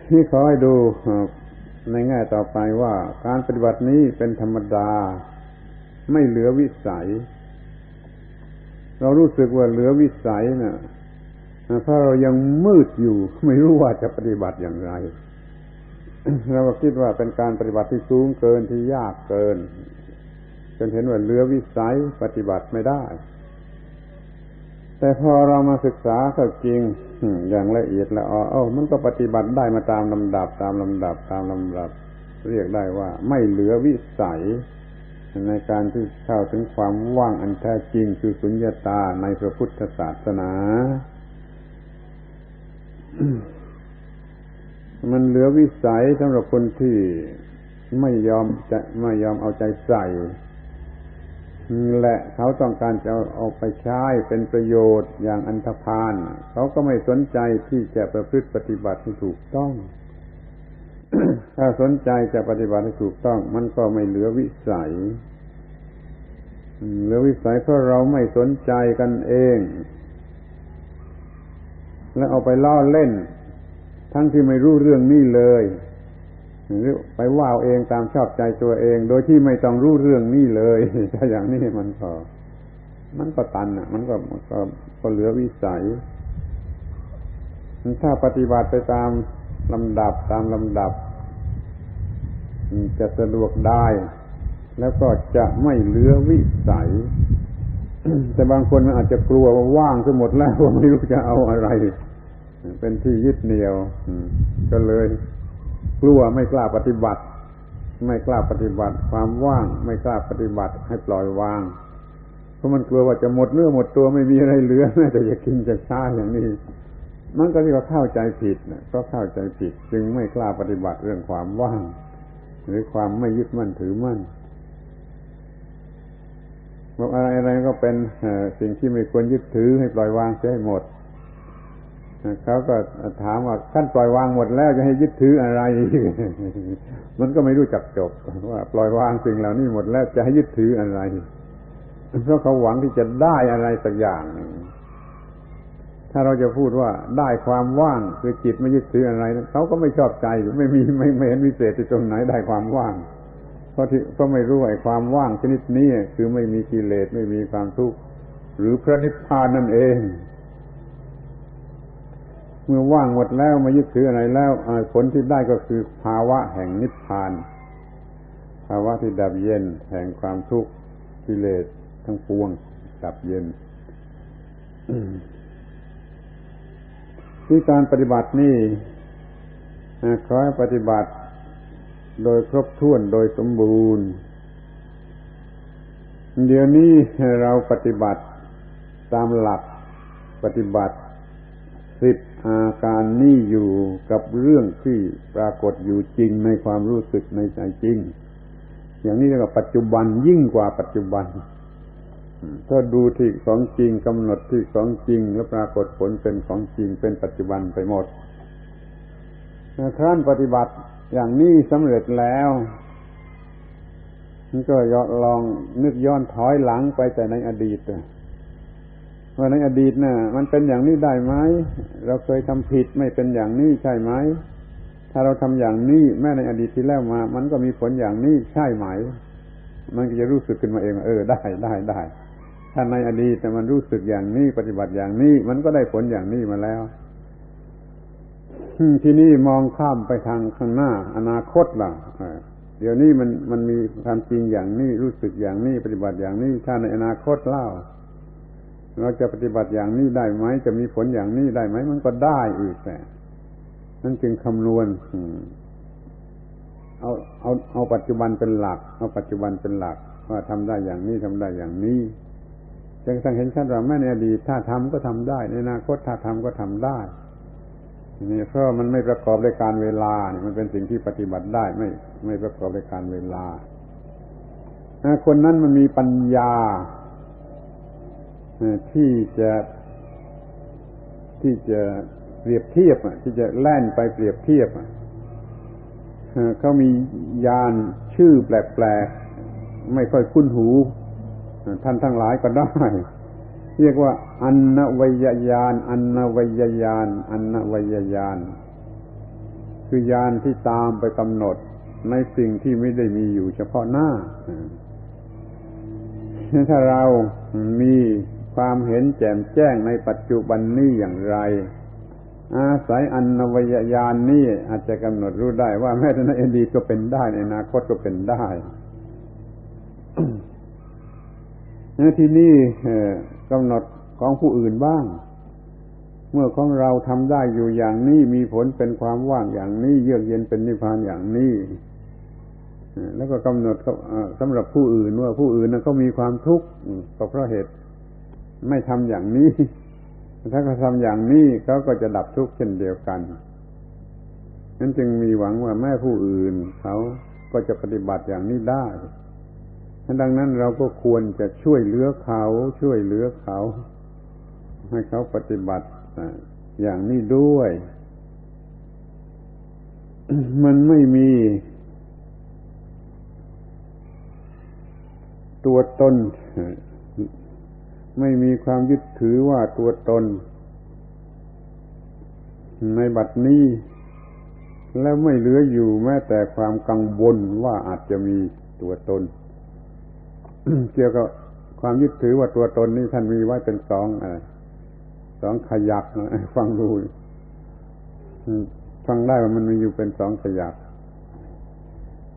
ที่ขอให้ดูในแง่ต่อไปว่าการปฏิบัตินี้เป็นธรรมดาไม่เหลือวิสัยเรารู้สึกว่าเหลือวิสัยน่ะเพราะเรายังมืดอยู่ไม่รู้ว่าจะปฏิบัติอย่างไรเราก็คิดว่าเป็นการปฏิบัติที่สูงเกินที่ยากเกินจนเห็นว่าเหลือวิสัยปฏิบัติไม่ได้แต่พอเรามาศึกษาก็จริงอย่างละเอียดละออมันก็ปฏิบัติได้มาตามลำดับเรียกได้ว่าไม่เหลือวิสัยในการที่เข้าถึงความว่างอันแท้จริงคือสุญญตาในพระพุทธศาสนา มันเหลือวิสัยสำหรับคนที่ไม่ยอมเอาใจใส่และเขาต้องการจะเอาไปใช้เป็นประโยชน์อย่างอันธพาลเขาก็ไม่สนใจที่จะประพฤติปฏิบัติให้ถูกต้อง ถ้าสนใจจะปฏิบัติให้ถูกต้องมันก็ไม่เหลือวิสัยเหลือวิสัยเพราะเราไม่สนใจกันเองแล้วเอาไปล้อเล่นทั้งที่ไม่รู้เรื่องนี้เลยหรือไปว่าเองตามชอบใจตัวเองโดยที่ไม่ต้องรู้เรื่องนี้เลยถ้าอย่างนี้มันก็ตันมันก็เหลือวิสัยถ้าปฏิบัติไปตามลำดับจะสะดวกได้แล้วก็จะไม่เหลือวิสัยแต่บางคนมันอาจจะกลัวว่าว่างทั้งหมดแล้วไม่รู้จะเอาอะไรเป็นที่ยึดเหนี่ยวก็เลยกลัวไม่กล้าปฏิบัติความว่างไม่กล้าปฏิบัติให้ปล่อยวางเพราะมันกลัวว่าจะหมดเนื้อหมดตัวไม่มีอะไรเหลือแม้แต่จะกินจะใช้อย่างนี้มันก็เรียกว่าเข้าใจผิดก็เข้าใจผิดจึงไม่กล้าปฏิบัติเรื่องความว่างหรือความไม่ยึดมั่นถือมั่นบอกอะไรก็เป็นสิ่งที่ไม่ควรยึดถือให้ปล่อยวางเสียให้หมดเขาก็ถามว่าท่านปล่อยวางหมดแล้วจะให้ยึดถืออะไร มันก็ไม่รู้จักจบว่าปล่อยวางสิ่งเหล่านี้หมดแล้วจะให้ยึดถืออะไรเพราะเขาหวังที่จะได้อะไรสักอย่างถ้าเราจะพูดว่าได้ความว่างคือจิตไม่ยึดถืออะไรเขาก็ไม่ชอบใจไม่เห็นวิเศษที่ตรงไหนได้ความว่างเพราะไม่รู้ไอ้ความว่างชนิดนี้คือไม่มีกิเลสไม่มีความทุกข์หรือพระนิพพานนั่นเองเมื่อว่างหมดแล้วไม่ยึดถืออะไรแล้วผลที่ได้ก็คือภาวะแห่งนิพพานภาวะที่ดับเย็นแห่งความทุกข์กิเลสทั้งปวงดับเย็น ที่การปฏิบัตินี่ขอให้ปฏิบัติโดยครบถ้วนโดยสมบูรณ์เดี๋ยวนี้เราปฏิบัติตามหลักปฏิบัติ10อาการนี้อยู่กับเรื่องที่ปรากฏอยู่จริงในความรู้สึกในใจจริงอย่างนี้เรียกว่าปัจจุบันยิ่งกว่าปัจจุบันถ้าดูที่ของจริงกำหนดที่ของจริงแล้วปรากฏผลเป็นของจริงเป็นปัจจุบันไปหมดครั้นปฏิบัติอย่างนี้สำเร็จแล้วมันก็ลองนึกย้อนถอยหลังไปแต่ในอดีตว่าในอดีตน่ะมันเป็นอย่างนี้ได้ไหมเราเคยทำผิดไม่เป็นอย่างนี้ใช่ไหมถ้าเราทำอย่างนี้แม้ในอดีตที่แล้วมามันก็มีผลอย่างนี้ใช่ไหมมันก็จะรู้สึกขึ้นมาเองได้ถ้าในอดีตแต่มันรู้สึกอย่างนี้ปฏิบัติอย่างนี้มันก็ได้ผลอย่างนี้มาแล้วที่นี่มองข้ามไปทางข้างหน้าอนาคตล่ะเดี๋ยวนี้มันมีความจริงอย่างนี้รู้สึกอย่างนี้ปฏิบัติอย่างนี้ถ้าในอนาคตเล่าเราจะปฏิบัติอย่างนี้ได้ไหมจะมีผลอย่างนี้ได้ไหมมันก็ได้อีกแต่นั่นจึงคำนวณเอาปัจจุบันเป็นหลักว่าทำได้อย่างนี้ทำได้อย่างนี้จึงสังเห็นชัดว่าแม้ในอดีตถ้าทำก็ทำได้ในอนาคตถ้าทำก็ทำได้นี่เพราะมันไม่ประกอบด้วยการเวลานี่มันเป็นสิ่งที่ปฏิบัติได้ไม่ประกอบด้วยการเวลาคนนั้นมันมีปัญญาที่จะเปรียบเทียบที่จะแล่นไปเปรียบเทียบเขามีญาณชื่อแปลกๆไม่ค่อยคุ้นหูท่านทั้งหลายก็ได้เรียกว่าอันนวัยญาณ คือญาณที่ตามไปกำหนดในสิ่งที่ไม่ได้มีอยู่เฉพาะหน้าถ้าเรามีความเห็นแจ่มแจ้งในปัจจุบันนี้อย่างไรอาศัยอันนวยญาณนี้อาจจะกำหนดรู้ได้ว่าแม้แต่ในอดีตก็เป็นได้ในอนาคตก็เป็นได้ ที่นี่กำหนดของผู้อื่นบ้างเมื่อของเราทำได้อยู่อย่างนี้มีผลเป็นความว่างอย่างนี้เยือกเย็นเป็นนิพพานอย่างนี้แล้วก็กำหนดสำหรับผู้อื่นว่าผู้อื่นนั้นเขามีความทุกข์ก็เพราะเหตุไม่ทำอย่างนี้ถ้าเขาทำอย่างนี้เขาก็จะดับทุกข์เช่นเดียวกันนั้นจึงมีหวังว่าแม้ผู้อื่นเขาก็จะปฏิบัติอย่างนี้ได้ดังนั้นเราก็ควรจะช่วยเหลือเขาให้เขาปฏิบัติอย่างนี้ด้วย มันไม่มีตัวตนไม่มีความยึดถือว่าตัวตนในบัดนี้แล้วไม่เหลืออยู่แม้แต่ความกังวลว่าอาจจะมีตัวตน เกี่ยวกับความยึดถือว่าตัวตนนี่ท่านมีไว้เป็นสองขยักฟังดูฟังได้ว่ามันมีอยู่เป็นสองขยัก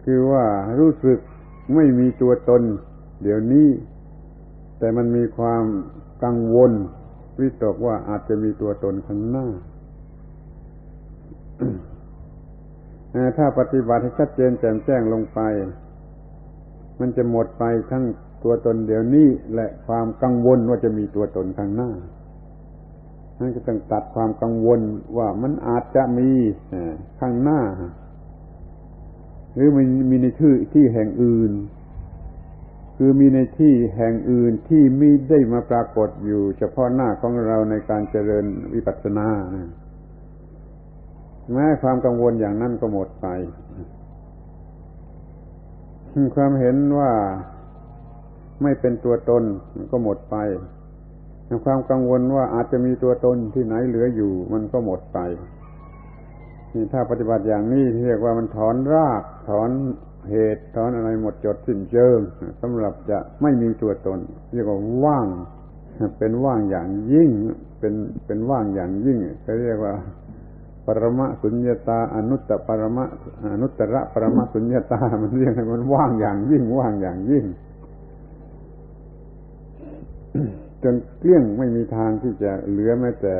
คือว่ารู้สึกไม่มีตัวตนเดี๋ยวนี้แต่มันมีความกังวลวิตกว่าอาจจะมีตัวตนข้างหน้า ถ้าปฏิบัติให้ชัดเจนแจ่มแจ้งลงไปมันจะหมดไปทั้งตัวตนเดี๋ยวนี้และความกังวลว่าจะมีตัวตนข้างหน้านั่นก็ต้องตัดความกังวลว่ามันอาจจะมีข้างหน้าหรือมันมีในที่แห่งอื่นคือมีในที่แห่งอื่นที่ไม่ได้มาปรากฏอยู่เฉพาะหน้าของเราในการเจริญวิปัสสนาแม้ความกังวลอย่างนั้นก็หมดไปความเห็นว่าไม่เป็นตัวตนมันก็หมดไปความกังวลว่าอาจจะมีตัวตนที่ไหนเหลืออยู่มันก็หมดไปนี่ถ้าปฏิบัติอย่างนี้เรียกว่ามันถอนรากถอนเหตุถอนอะไรหมดจดสิ้นเชิงสำหรับจะไม่มีตัวตนเรียกว่าว่างเป็นว่างอย่างยิ่งเป็นว่างอย่างยิ่งเขาเรียกว่าปรมสุญญตาอนุตตรปรมสุญญตามันเรียกมันว่างอย่างยิ่งว่างอย่างยิ่งจนเกลี้ยงไม่มีทางที่จะเหลือแม้แต่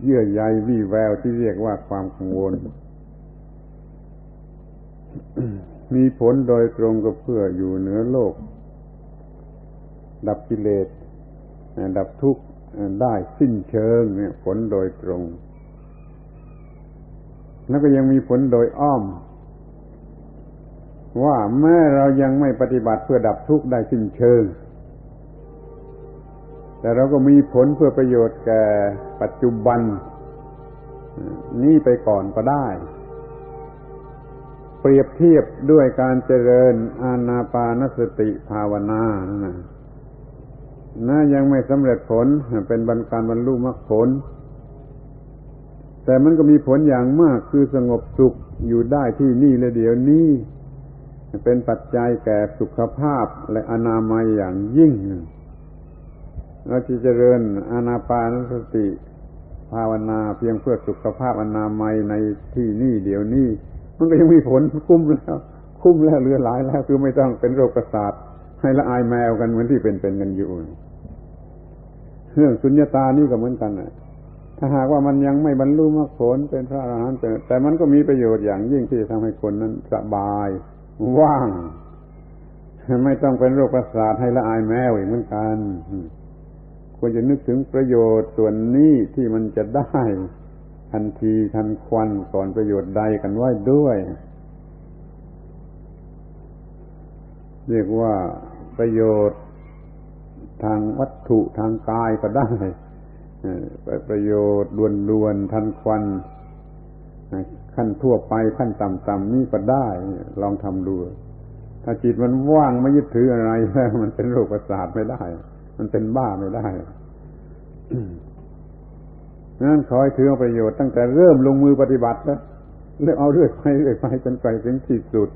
เยื่อใยวี่แววที่เรียกว่าความกังวล มีผลโดยตรงก็เพื่ออยู่เหนือโลกดับกิเลสดับทุกข์ได้สิ้นเชิงเนี่ยผลโดยตรงแล้วก็ยังมีผลโดยอ้อมว่าแม้เรายังไม่ปฏิบัติเพื่อดับทุกข์ได้สิ้นเชิงแต่เราก็มีผลเพื่อประโยชน์แก่ปัจจุบันนี้ไปก่อนก็ได้เปรียบเทียบด้วยการเจริญอานาปานสติภาวนานะยังไม่สำเร็จผลเป็นการบรรลุมรรคผลแต่มันก็มีผลอย่างมากคือสงบสุขอยู่ได้ที่นี่และเดี๋ยวนี้เป็นปัจจัยแก่สุขภาพและอนามัยอย่างยิ่งเราจะเจริญอานาปานสติภาวนาเพียงเพื่อสุขภาพอนามัยในที่นี่เดี๋ยวนี้มันก็ยังมีผลคุ้มแล้วเหลือหลายแล้วคือไม่ต้องเป็นโรคประสาทให้ละอายแมวกันเหมือนที่เป็นกันอยู่เรื่องสุญญตานี่ก็เหมือนกันนะถ้าหากว่ามันยังไม่บรรลุมรรคผลเป็นพระอรหันต์แต่มันก็มีประโยชน์อย่างยิ่งที่จะทำให้คนนั้นสบายว่างไม่ต้องเป็นโรคประสาทให้ละอายแมวอีกเหมือนกันควรจะนึกถึงประโยชน์ส่วนนี้ที่มันจะได้ทันทีทันควันก่อนประโยชน์ใดกันไว้ด้วยเรียกว่าประโยชน์ทางวัตถุทางกายก็ได้ประโยชน์ด่วนๆทันควันขั้นทั่วไปขั้นต่ำๆนี่ก็ได้ลองทำดูถ้าจิตมันว่างไม่ยึดถืออะไรแล้วมันเป็นโรคประสาทไม่ได้มันเป็นบ้าไม่ได้ นั้นขอให้ถือเอาประโยชน์ตั้งแต่เริ่มลงมือปฏิบัติแล้วเริ่มเอาเรื่อยไปจนไปถึงที่สุด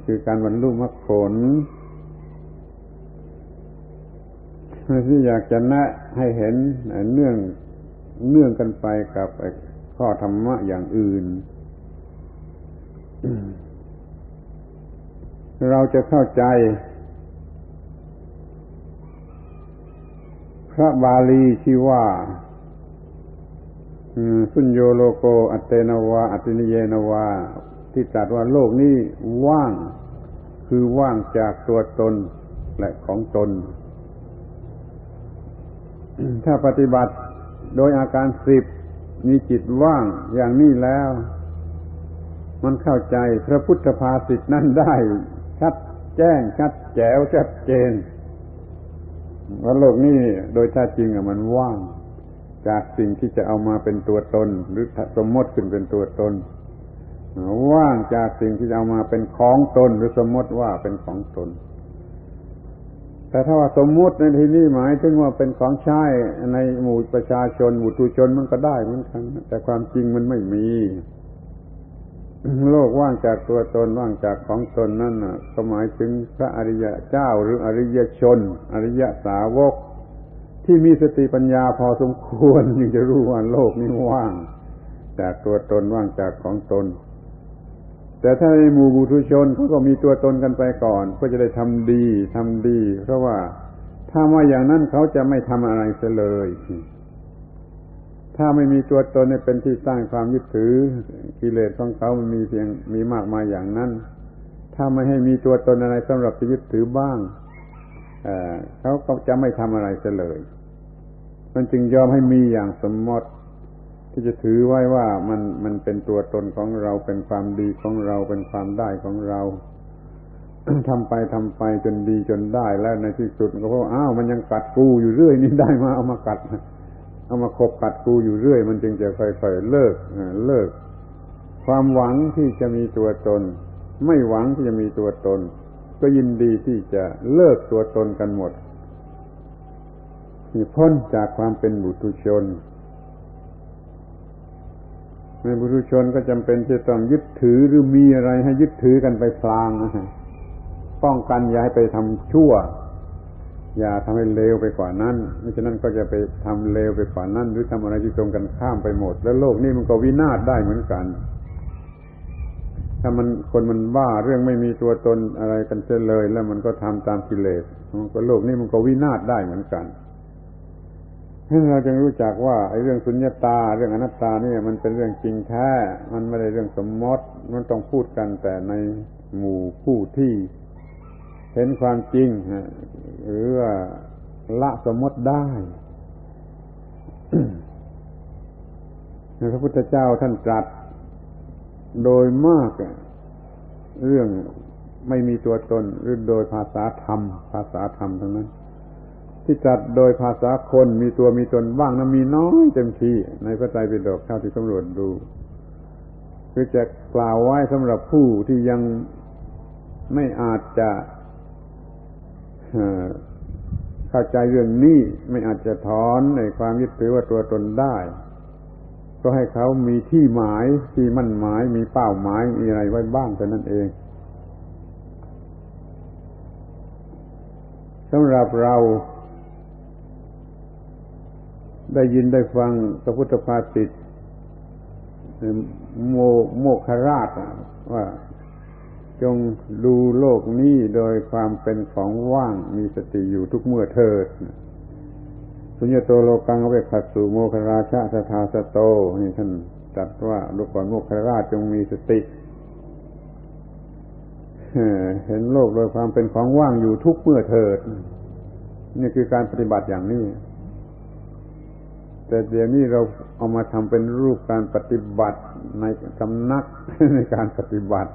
คือการบรรลุมรรคผลที่อยากจะแนะให้เห็นเนื่องกันไปกับข้อธรรมะอย่างอื่น เราจะเข้าใจพระบาลีที่ว่าสุญโญโลโกอัตเตนวาอัตตินิเยนวาที่ตรัสว่าโลกนี้ว่างคือว่างจากตัวตนและของตน ถ้าปฏิบัติโดยอาการ10มีจิตว่างอย่างนี้แล้วมันเข้าใจพระพุทธภาษิตนั้นได้ชัดแจ้งชัดแจ๋วชัดเจนว่าโลกนี้โดยแท้จริงมันว่างจากสิ่งที่จะเอามาเป็นตัวตนหรือสมมติขึ้นเป็นตัวตนว่างจากสิ่งที่จะเอามาเป็นของตนหรือสมมติว่าเป็นของตนแต่ถ้าว่าสมมุติในที่นี้หมายถึงว่าเป็นของใช้ในหมู่ประชาชนหมู่ทุชนมันก็ได้เหมือนกันแต่ความจริงมันไม่มีโลกว่างจากตัวตนว่างจากของตนนั่นน่ะก็หมายถึงพระอริยเจ้าหรืออริยชนอริยสาวกที่มีสติปัญญาพอสมควรจึงจะรู้ว่าโลกนี้ว่างจากตัวตนว่างจากของตนแต่ถ้าในหมู่บุตุชนเขาก็มีตัวตนกันไปก่อนเพื่อจะได้ทำดีเพราะว่าถ้าไม่อย่างนั้นเขาจะไม่ทำอะไรเสียเลยถ้าไม่มีตัวตนเป็นที่ตั้งความยึดถือกิเลสของเขามันมีมากมายอย่างนั้นถ้าไม่ให้มีตัวตนอะไรสำหรับจะยึดถือบ้างเขาก็จะไม่ทำอะไรเสียเลยมันจึงยอมให้มีอย่างสมมติที่จะถือไว้ว่ามันเป็นตัวตนของเราเป็นความดีของเราเป็นความได้ของเรา ทำไปจนดีจนได้แล้วในที่สุดก็เพราะมันยังกัดกูอยู่เรื่อยนี่ได้มาเอามากัดเอามาคบกัดกูอยู่เรื่อยมันจึงจะค่อยๆเลิกความหวังที่จะมีตัวตนไม่หวังที่จะมีตัวตนก็ยินดีที่จะเลิกตัวตนกันหมดพ้นจากความเป็นบุตุชนในบุตุชนก็จำเป็นจะต้องยึดถือหรือมีอะไรให้ยึดถือกันไปพลางป้องกันอย่าให้ไปทำชั่วอย่าทำให้เลวไปกว่านั้นไม่ฉะนั้นก็จะไปทำเลวไปกว่านั้นหรือทำอะไรที่ตรงกันข้ามไปหมดแล้วโลกนี้มันก็วินาศได้เหมือนกันถ้าคนมันบ้าเรื่องไม่มีตัวตนอะไรกันเสียเลยแล้วมันก็ทำตามกิเลสก็โลกนี้มันก็วินาศได้เหมือนกันให้เราจึงรู้จักว่าไอ้เรื่องสุญญตาเรื่องอนัตตานี่มันเป็นเรื่องจริงแท้มันไม่ได้เรื่องสมมติมันต้องพูดกันแต่ในหมู่ผู้ที่เห็นความจริงหรือว่าละสมมติได้ พระพุทธเจ้าท่านตรัสโดยมากเรื่องไม่มีตัวตนหรือโดยภาษาธรรมทั้งนั้นที่ตรัสโดยภาษาคนมีตัวมีตนบ้างนะมีน้อยเต็มทีในพระไตรปิฎกเท่าที่สำรวจดูคือจะกล่าวไว้สำหรับผู้ที่ยังไม่อาจจะเข้าใจเรื่องนี้ไม่อาจจะถอนในความยึดถือว่าตัวตนได้ก็ให้เขามีที่หมายที่มั่นหมายมีเป้าหมายมีอะไรไว้บ้างเท่านั้นเองสำหรับเราได้ยินได้ฟังพระพุทธภาษิตโมคคราชว่าจงดูโลกนี้โดยความเป็นของว่างมีสติอยู่ทุกเมื่อเถิดสุญญโตโลกังอเวคัสสุโมคคราชะสทาสโตนี่ท่านตรัสว่าดูก่อนโมคคราชจงมีสติเห็นโลกโดยความเป็นของว่างอยู่ทุกเมื่อเถิดนี่คือการปฏิบัติอย่างนี้แต่เดี๋ยวนี้เราเอามาทำเป็นรูปการปฏิบัติในสำนักในการปฏิบัติ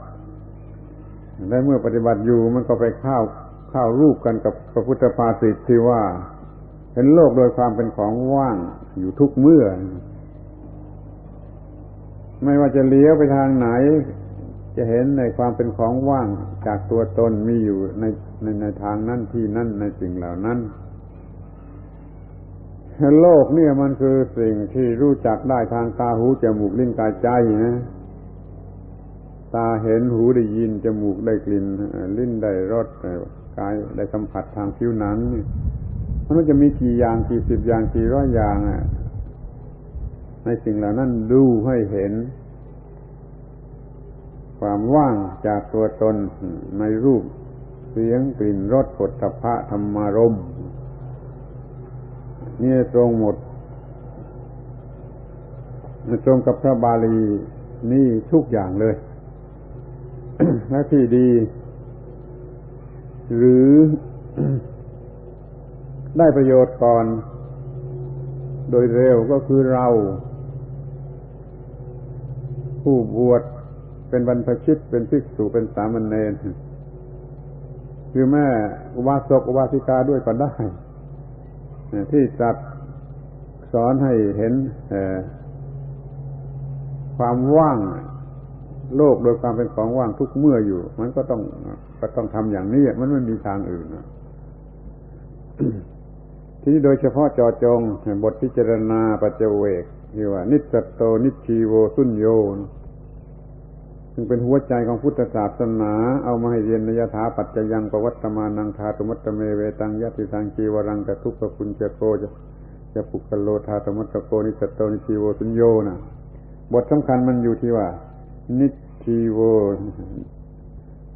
และเมื่อปฏิบัติอยู่มันก็ไปเข้ารูปกันกับพระพุทธภาษิตที่ว่าเห็นโลกโดยความเป็นของว่างอยู่ทุกเมื่อไม่ว่าจะเลี้ยวไปทางไหนจะเห็นในความเป็นของว่างจากตัวตนมีอยู่ในทางนั้นที่นั่นในสิ่งเหล่านั้น โลกเนี่ยมันคือสิ่งที่รู้จักได้ทางตาหูจมูกลิ้นกายใจนะตาเห็นหูได้ยินจมูกได้กลิ่นลิ้นได้รสกายได้สัมผัสทางผิวหนังมันจะมีกี่อย่างกี่สิบอย่างกี่ร้อยอย่างในสิ่งเหล่านั้นดูให้เห็นความว่างจากตัวตนในรูปเสียงกลิ่นรสโผฏฐัพพะธรรมารมณ์นี่ตรงหมดตรงกับพระบาลีนี่ทุกอย่างเลย และที่ดีหรือ ได้ประโยชน์ก่อนโดยเร็วก็คือเราผู้บวชเป็นบรรพชิตเป็นภิกษุเป็นสามเณรคือแม่อุบาสกอุบาสิกาด้วยก็ได้ที่จัดสอนให้เห็นความว่างโลกโดยความเป็นของว่างทุกเมื่ออยู่มันก็ต้องทำอย่างนี้มันไม่มีทางอื่น ที่โดยเฉพาะเจาะจงบทพิจารณาปัจเจเวกที่ว่านิจจโตนิจชีโวสุญโญซึ่งเป็นหัวใจของพุทธศาสนาเอามาให้เรียนในยถาปัจจยังปวัตตมานังธาตุมัตตเมเวตังยติตังจีวรังกทุกขปุญญโกจะปุกโลธาตุมัตตโกนิจจโตนิจชีโวสุญโญนะบทสำคัญมันอยู่ที่ว่านิจชีโว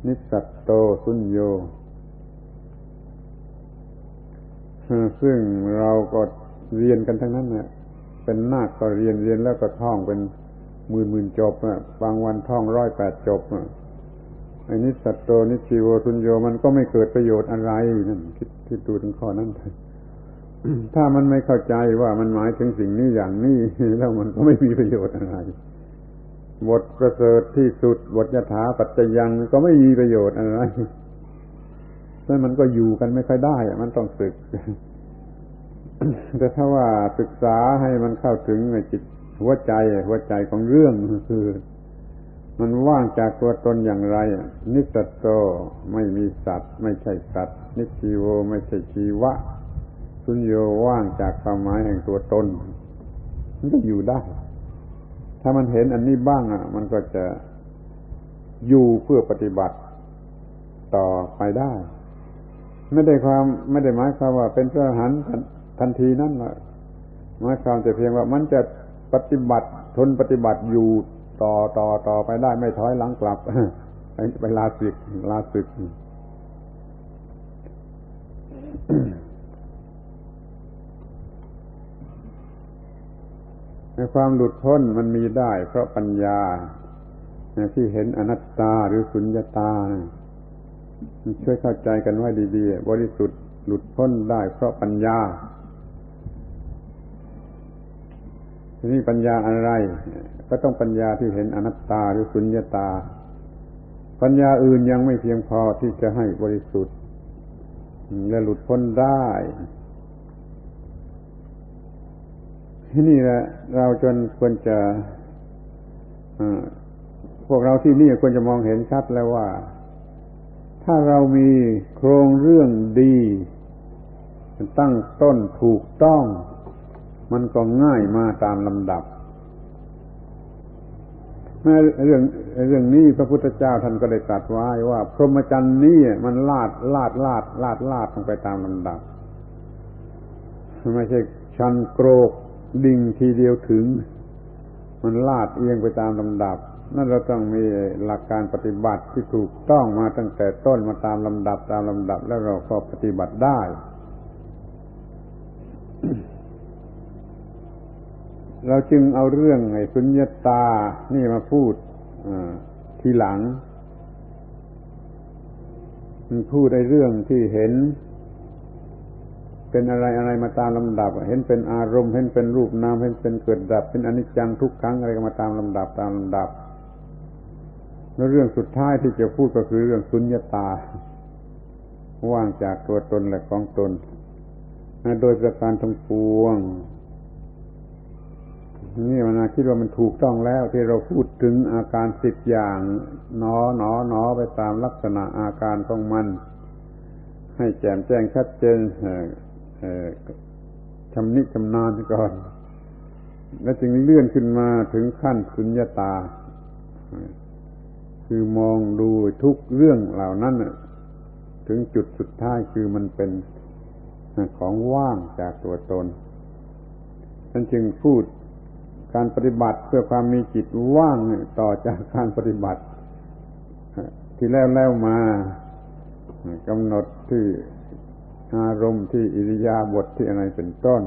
นิจจโตสุญโญซึ่งเราก็เรียนกันทั้งนั้นเนี่ยเป็นนาคก็เรียนแล้วก็ท่องเป็นหมื่นจบบางวันท่อง108 จบไอ้นิจจโตนิจชีโวสุญโญมันก็ไม่เกิดประโยชน์อะไรนั่นคิดดูถึงข้อนั้น ถ้ามันไม่เข้าใจว่ามันหมายถึงสิ่งนี้อย่างนี้แล้วมันก็ไม่มีประโยชน์อะไรบทประเสริฐที่สุดบทยถาปัจจยังก็ไม่มีประโยชน์อะไรแล้วมันก็อยู่กันไม่ค่อยได้มันต้องศึก แต่ถ้าว่าศึกษาให้มันเข้าถึงในจิตหัวใจของเรื่องคือมันว่างจากตัวตนอย่างไรนิจจโตไม่มีสัตว์ไม่ใช่สัตว์นิจชีโวไม่ใช่ชีวะสุญโญว่างจากความหมายแห่งตัวตนมันก็อยู่ได้ถ้ามันเห็นอันนี้บ้างมันก็จะอยู่เพื่อปฏิบัติต่อไปได้ไม่ได้หมายความว่าเป็นพระอรหันต์ทันทีนั้นหมายความแต่เพียงว่ามันจะปฏิบัติทนปฏิบัติอยู่ต่อไปได้ไม่ถอยหลังกลับ ไปลาศึก ความหลุดพ้นมันมีได้เพราะปัญญาที่เห็นอนัตตาหรือสุญญตาช่วยเข้าใจกันไว้ดีๆบริสุทธิ์หลุดพ้นได้เพราะปัญญาทีนี้ปัญญาอะไรก็ต้องปัญญาที่เห็นอนัตตาหรือสุญญตาปัญญาอื่นยังไม่เพียงพอที่จะให้บริสุทธิ์และหลุดพ้นได้ที่นี่แหละเราจนควรจะพวกเราที่นี่ควรจะมองเห็นชัดแล้วว่าถ้าเรามีโครงเรื่องดีตั้งต้นถูกต้องมันก็ง่ายมาตามลำดับแม้เรื่องนี้พระพุทธเจ้าท่านก็ได้ตรัสไว้ว่าพรหมจรรย์นี้มันลาดลงไปตามลำดับไม่ใช่ชันโกรกดิ่งทีเดียวถึงมันลาดเอียงไปตามลำดับนั่นเราต้องมีหลักการปฏิบัติที่ถูกต้องมาตั้งแต่ต้นมาตามลำดับแล้วเราก็ปฏิบัติได้ เราจึงเอาเรื่องไอ้สุญญตานี่มาพูดทีหลังพูดในเรื่องที่เห็นเป็นอะไรมาตามลำดับเห็นเป็นอารมณ์เห็นเป็นรูปนามเห็นเป็นเกิดดับเป็นอนิจจังทุกขังอะไรก็มาตามลำดับแล้วเรื่องสุดท้ายที่จะพูดก็คือเรื่องสุญญตาว่างจากตัวตนและของตนโดยประการทั้งปวงนี่มันคิดว่ามันถูกต้องแล้วที่เราพูดถึงอาการ10 อย่างหนอไปตามลักษณะอาการของมันให้แจ่มแจ้งชัดเจน ชำนิชำนาญก่อนแล้วจึงเลื่อนขึ้นมาถึงขั้นสุญญตาคือมองดูทุกเรื่องเหล่านั้นถึงจุดสุดท้ายคือมันเป็นของว่างจากตัวตนท่านจึงพูดการปฏิบัติเพื่อความมีจิตว่างต่อจากการปฏิบัติที่แล้วมากำหนดที่อารมณ์ที่อิริยาบถที่อะไรเป็นต้น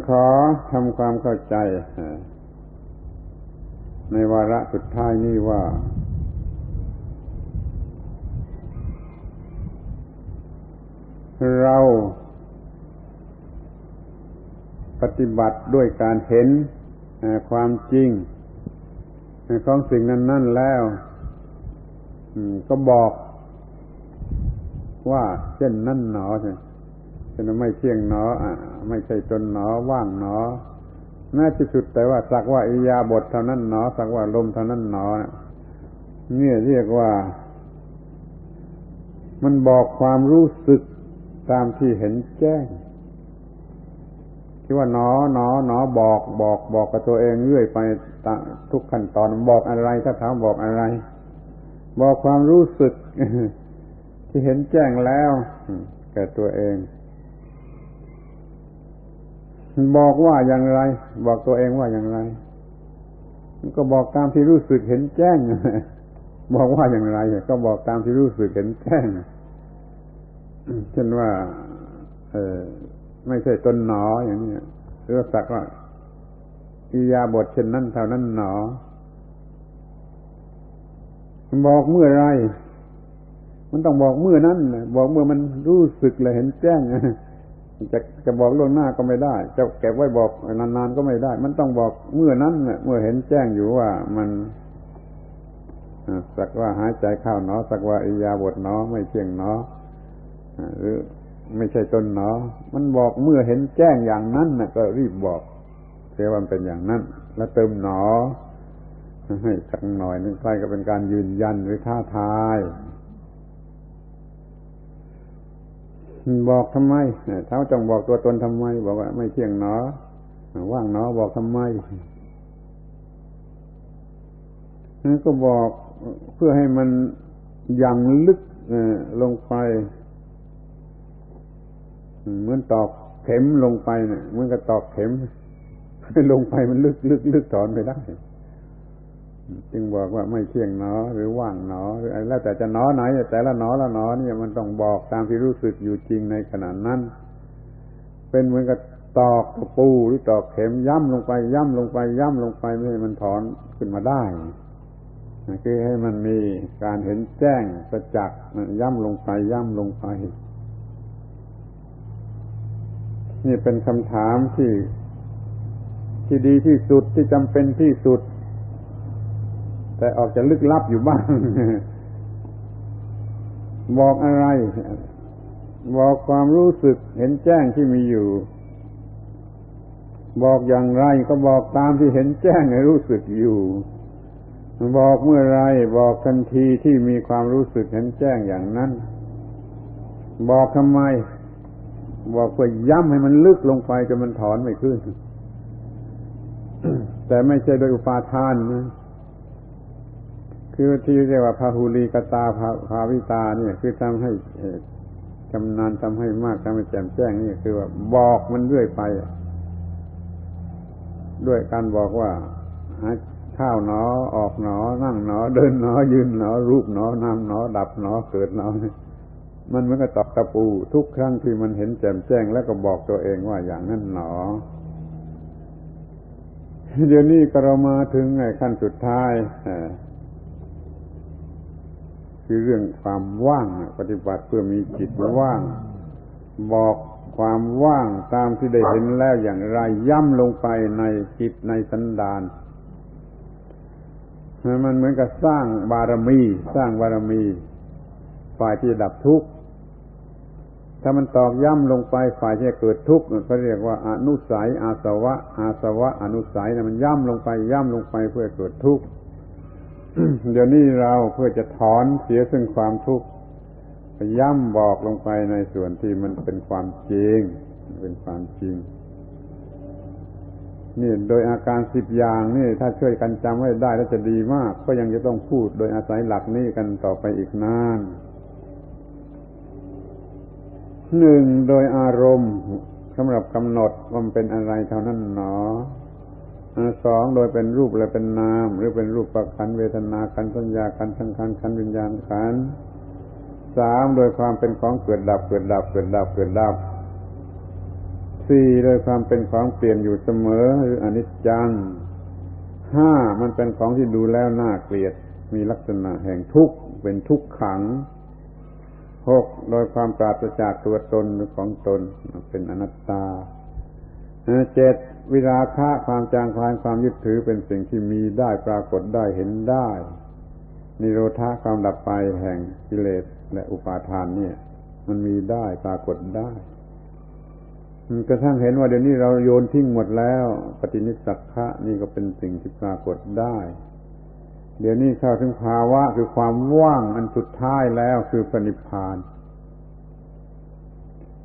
ขอทำความเข้าใจในวาระสุดท้ายนี้ว่าเราปฏิบัติด้วยการเห็นความจริงของสิ่งนั้นแล้วก็บอกว่าเช่นนั้นหนอเช่นไม่เที่ยงหนอไม่ใช่ตนหนอว่างหนอแม้ที่สุดแต่ว่าสักว่าอิริยาบถเท่านั้นหนอสักว่าลมเท่านั้นหนอเนี่ยเรียกว่ามันบอกความรู้สึกตามที่เห็นแจ้งที่ว่าหนอบอกกับตัวเองเรื่อยไปทุกขั้นตอนบอกอะไรถ้าถามบอกอะไรบอกความรู้สึกที่เห็นแจ้งแล้วแก่ตัวเองบอกว่าอย่างไรบอกตัวเองว่าอย่างไรมันก็บอกตามที่รู้สึกเห็นแจ้งบอกว่าอย่างไรก็บอกตามที่รู้สึกเห็นแจ้งเช่นว่าไม่ใช่ตนหนออย่างนี้หรือสักว่าอิริยาบถเช่นนั้นเท่านั้นหนอบอกเมื่อไรมันต้องบอกเมื่อนั้นบอกเมื่อมันรู้สึกและเห็นแจ้งจะบอกล่วงหน้าก็ไม่ได้จะเก็บไว้บอกนานๆก็ไม่ได้มันต้องบอกเมื่อนั้นเมื่อเห็นแจ้งอยู่ว่ามันสักว่าหายใจเข้าหนอสักว่าอิริยาบถหนอไม่เที่ยงหนอหรือไม่ใช่ตนหนอมันบอกเมื่อเห็นแจ้งอย่างนั้นก็รีบบอกเสียว่ามันเป็นอย่างนั้นแล้วเติมหนอให้สักหน่อยนึงใกล้ก็เป็นการยืนยันหรือท้าทายบอกทำไมเท้าจงบอกตัวตนทำไมบอกว่าไม่เที่ยงหนอว่างหนอบอกทำไมนั่นก็บอกเพื่อให้มันยังลึกลงไปเหมือนตอกเข็มลงไปเนี่ยเหมือนกับตอกเข็มลงไปมันลึกถอนไปได้จึงบอกว่าไม่เที่ยงหนอหรือว่างหนอหรืออะไรแล้วแต่จะหนอไหนแต่ละหนอละหนอนี่มันต้องบอกตามที่รู้สึกอยู่จริงในขณะนั้นเป็นเหมือนกับตอกตะปูหรือตอกเข็มย่ำลงไปไม่ให้มันถอนขึ้นมาได้คือให้มันมีการเห็นแจ้งประจักษ์ย่ำลงไปนี่เป็นคำถามที่ดีที่สุดที่จำเป็นที่สุดแต่ออกจะลึกลับอยู่บ้างบอกอะไรบอกความรู้สึกเห็นแจ้งที่มีอยู่บอกอย่างไรก็บอกตามที่เห็นแจ้งให้รู้สึกอยู่บอกเมื่อไรบอกทันทีที่มีความรู้สึกเห็นแจ้งอย่างนั้นบอกทำไมบอกเพื่อย้ำให้มันลึกลงไปจนมันถอนไม่ขึ้น แต่ไม่ใช่โดยอุปาทานนะคือที่เรียกว่าพาหุลีกตาภาวิตาเนี่ยคือทำให้ชำนาญทำให้มากทำให้แจ่มแจ้งนี่คือว่าบอกมันเรื่อยไปด้วยการบอกว่าข้าวหนอออกหนอนั่งหนอเดินหนอยืนหนอรูปหนอนามหนอดับหนอเกิดหนอมันเหมือนกับตอกตะปูทุกครั้งที่มันเห็นแจ่มแจ้งแล้วก็บอกตัวเองว่าอย่างนั้นหนอเดี๋ยวนี้ก็เรามาถึงขั้นสุดท้ายคือเรื่องความว่างปฏิบัติเพื่อมีจิตว่างบอกความว่างตามที่ได้เห็นแล้วอย่างไรย่ำลงไปในจิตในสันดานมันเหมือนกับสร้างบารมีฝ่ายที่ดับทุกข์ถ้ามันตอกย่ำลงไปฝ่ายที่เกิดทุกข์เขาเรียกว่าอนุสัยอาสวะอนุสัยมันย่ำลงไปเพื่อเกิดทุกข์ เดี๋ยวนี้เราเพื่อจะถอนเสียซึ่งความทุกข์ ย้ำบอกลงไปในส่วนที่มันเป็นความจริงเป็นความจริงนี่โดยอาการ10อย่างนี่ถ้าช่วยกันจำไว้ได้แล้วจะดีมากก็ยังจะต้องพูดโดยอาศัยหลักนี้กันต่อไปอีกนาน1โดยอารมณ์สำหรับกำหนดว่ามันเป็นอะไรเท่านั้นหนอ2โดยเป็นรูปและเป็นนามหรือเป็นรูปขันธ์เวทนาขันธ์สัญญาขันธ์สังขารขันธ์วิญญาณขันธ์3โดยความเป็นของเกิดดับเกิดดับเกิดดับเกิดดับ4โดยความเป็นของเปลี่ยนอยู่เสมอหรืออนิจจัง5มันเป็นของที่ดูแล้วน่าเกลียดมีลักษณะแห่งทุกข์เป็นทุกขัง6โดยความปราศจากตัวตนหรือของตนเป็นอนัตตา7วิราคะความจางคลายความยึดถือเป็นสิ่งที่มีได้ปรากฏได้เห็นได้นิโรธาความดับไปแห่งกิเลสและอุปาทานเนี่ยมันมีได้ปรากฏได้กระทั่งเห็นว่าเดี๋ยวนี้เราโยนทิ้งหมดแล้วปฏินิสสักขะนี่ก็เป็นสิ่งที่ปรากฏได้เดี๋ยวนี้เข้าถึงภาวะคือความว่างอันสุดท้ายแล้วคือพระนิพพาน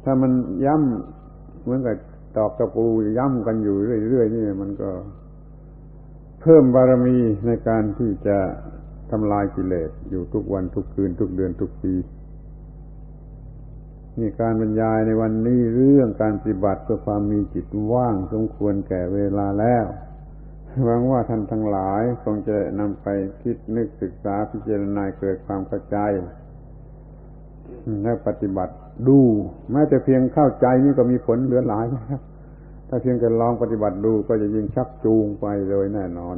ถ้ามันย้ำเหมือนกับตอกตะปูย้ำกันอยู่เรื่อยๆนี่มันก็เพิ่มบารมีในการที่จะทำลายกิเลสอยู่ทุกวันทุกคืนทุกเดือนทุกปีนี่การบรรยายในวันนี้เรื่องการปฏิบัติเพื่อความมีจิตว่างสมควรแก่เวลาแล้วหวังว่าท่านทั้งหลายคงจะนำไปคิดนึกศึกษาพิจารณาเกิดความเข้าใจและปฏิบัติดูแม้แต่เพียงเข้าใจนี่ก็มีผลเหลือหลายนะครับถ้าเพียงแต่ลองปฏิบัติดูก็จะยิ่งชักจูงไปโดยแน่นอน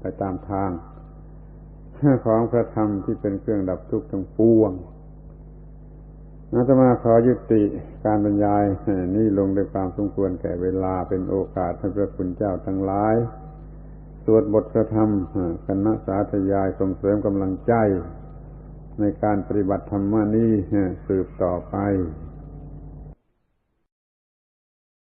ไปตามทางของพระธรรมที่เป็นเครื่องดับทุกข์ทั้งปวงอาตมาขอยุติการบรรยายนี้ลงด้วยความสมควรแก่เวลาเป็นโอกาสให้พระคุณเจ้าทั้งหลายสวดบทพระธรรมคณะสาธยายส่งเสริมกำลังใจในการปฏิบัติธรรมนี้สืบต่อไป